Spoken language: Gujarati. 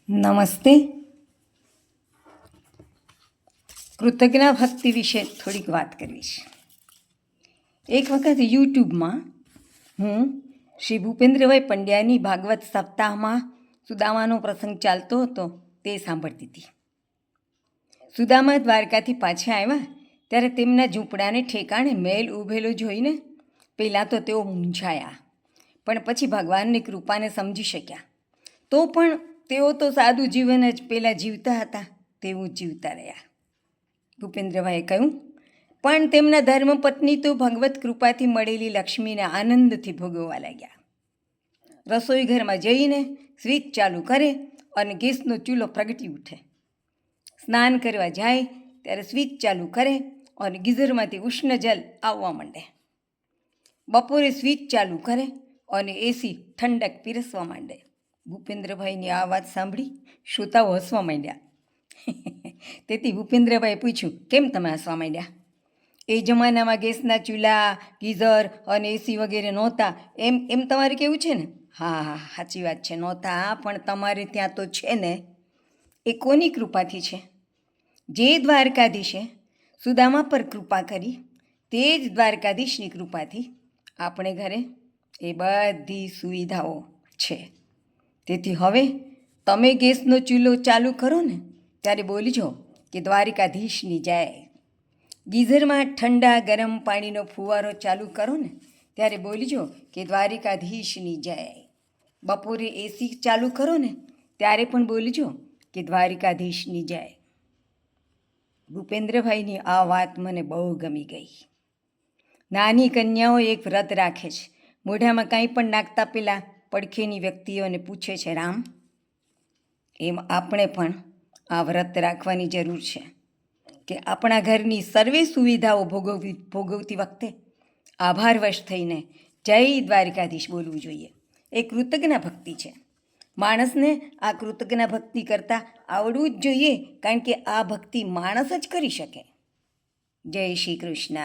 નમસ્તે. કૃતજ્ઞા ભક્તિ વિશે થોડીક વાત કરીશ. એક વખત યુટ્યુબમાં હું શ્રી ભૂપેન્દ્રભાઈ પંડ્યાની ભાગવત સપ્તાહમાં સુદામાનો પ્રસંગ ચાલતો હતો તે સાંભળતી હતી. સુદામા દ્વારકાથી પાછા આવ્યા ત્યારે તેમના ઝૂંપડાને ઠેકાણે મહેલ ઊભેલો જોઈને પહેલાં તો તેઓ મૂંઝાયા, પણ પછી ભગવાનની કૃપાને સમજી શક્યા. તો પણ તેઓ તો સાદું જીવન જ પહેલાં જીવતા હતા તેવું જીવતા રહ્યા. ભૂપેન્દ્રભાઈએ કહ્યું, પણ તેમના ધર્મપત્ની તો ભગવત કૃપાથી મળેલી લક્ષ્મીને આનંદથી ભોગવવા લાગ્યા. રસોઈ ઘરમાં જઈને સ્વિચ ચાલુ કરે અને ગેસનો ચૂલો પ્રગટી ઉઠે. સ્નાન કરવા જાય ત્યારે સ્વિચ ચાલુ કરે અને ગીઝરમાંથી ઉષ્ણ જલ આવવા માંડે. બપોરે સ્વિચ ચાલુ કરે અને એસી ઠંડક પીરસવા માંડે. ભૂપેન્દ્રભાઈની આ વાત સાંભળી શ્રોતાઓ હસવા માંડ્યા. તેથી ભૂપેન્દ્રભાઈએ પૂછ્યું, કેમ તમે હસવા માંડ્યા? એ જમાનામાં ગેસના ચૂલા, ગીઝર અને એસી વગેરે નહોતા એમ તમારે કેવું છે ને? હા હા, સાચી વાત છે, નહોતા, પણ તમારે ત્યાં તો છે ને. એ કોની કૃપાથી છે? જે દ્વારકાધીશે સુદામા પર કૃપા કરી તે જ દ્વારકાધીશની કૃપાથી આપણે ઘરે એ બધી સુવિધાઓ છે. તેથી હવે તમે ગેસનો ચૂલો ચાલુ કરો ને ત્યારે બોલજો કે દ્વારિકાધીશની જય. ગીઝરમાં ઠંડા ગરમ પાણીનો ફુવારો ચાલુ કરો ને ત્યારે બોલજો કે દ્વારિકાધીશની જય. બપોરે એસી ચાલુ કરો ને ત્યારે પણ બોલજો કે દ્વારિકાધીશની જય. ભૂપેન્દ્રભાઈની આ વાત મને બહુ ગમી ગઈ. નાની કન્યાઓ એક વ્રત રાખે છે. મોઢામાં કાંઈ પણ નાખતા પહેલાં પડખેની વ્યક્તિઓને પૂછે છે રામ. એમ આપણે પણ આ વ્રત રાખવાની જરૂર છે કે આપણા ઘરની સર્વે સુવિધાઓ ભોગવતી વખતે આભારવશ થઈને જય દ્વારિકાધીશ બોલવું જોઈએ. એ કૃતજ્ઞા ભક્તિ છે. માણસને આ કૃતજ્ઞા ભક્તિ કરતાં આવડવું જ જોઈએ, કારણ કે આ ભક્તિ માણસ જ કરી શકે. જય શ્રી કૃષ્ણ.